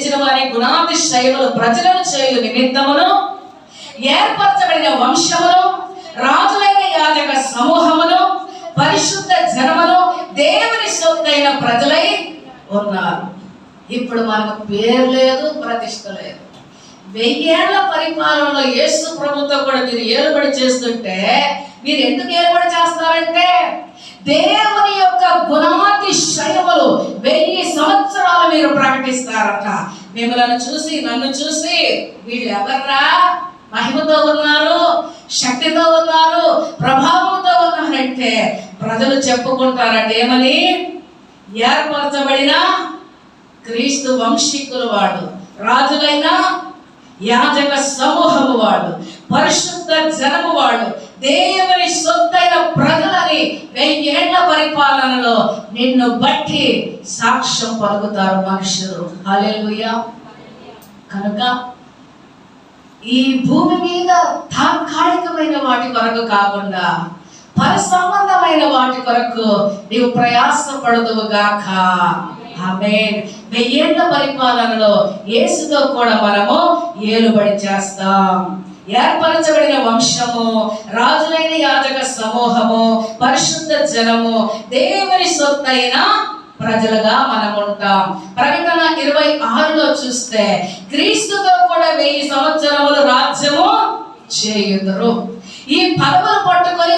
లేచిన వారి గుణాతిశయములు ప్రజలను చేయు నిమిత్తమును ఏర్పరచబడిన వంశమును రాజులైన యాజక సమూహమును పరిశుద్ధ జనమును దేవుని సొత్తైన ప్రజలై ఉన్నారు. ఇప్పుడు మనకు పేరు లేదు, ప్రతిష్ట లేదు. 1000 ఏళ్ల పరిపాలనలో యేసు ప్రభుతో కూడా మీరు ఏలుబడి చేస్తుంటే మీరు ఎందుకు ఏలుబడి చేస్తారంటే దేవుని యొక్క గుణాతిశయములు 1000 సంవత్సరాలు మీరు ప్రకటిస్తారట. మిమ్మల్ని చూసి నన్ను చూసి వీళ్ళు ఎవర్రా మహిమతో ఉన్నారు, శక్తితో ఉన్నారు, ప్రభావంతో ఉన్నారంటే ప్రజలు చెప్పుకుంటారట ఏమని? ఏర్పరచబడిన క్రీస్తు వంశీకులు వాడు, రాజులైన యాజక సమూహము వాడు, పరిశుద్ధ జనము వాడు, దేవుని సొత్తైన ప్రజలని 1000 ఏళ్ల పరిపాలనలో నిన్ను బట్టి సాక్ష్యం పలుకుతారు మనుషులు. హల్లెలూయా. కనుక ఈ భూమి మీద తాత్కాలికమైన వాటి కొరకు కాకుండా పరిసంబంధమైన వాటి కొరకు నీవు ప్రయాసపడదువు గాక. ఆమేన్. 1000 ఏళ్ల పరిపాలనలో యేసుతో కూడా మనము ఏలుబడి చేస్తాం. ఏర్పరచబడిన వంశము, రాజులైన యాజక సమూహము, పరిశుద్ధ జనము, దేవుని సొత్తైన ప్రజలుగా మనం ఉంటాం. ప్రకటన 26లో చూస్తే క్రీస్తుతో కూడా 1000 సంవత్సరములు రాజ్యము చేయుదురు. ఈ పదవులు పట్టుకొని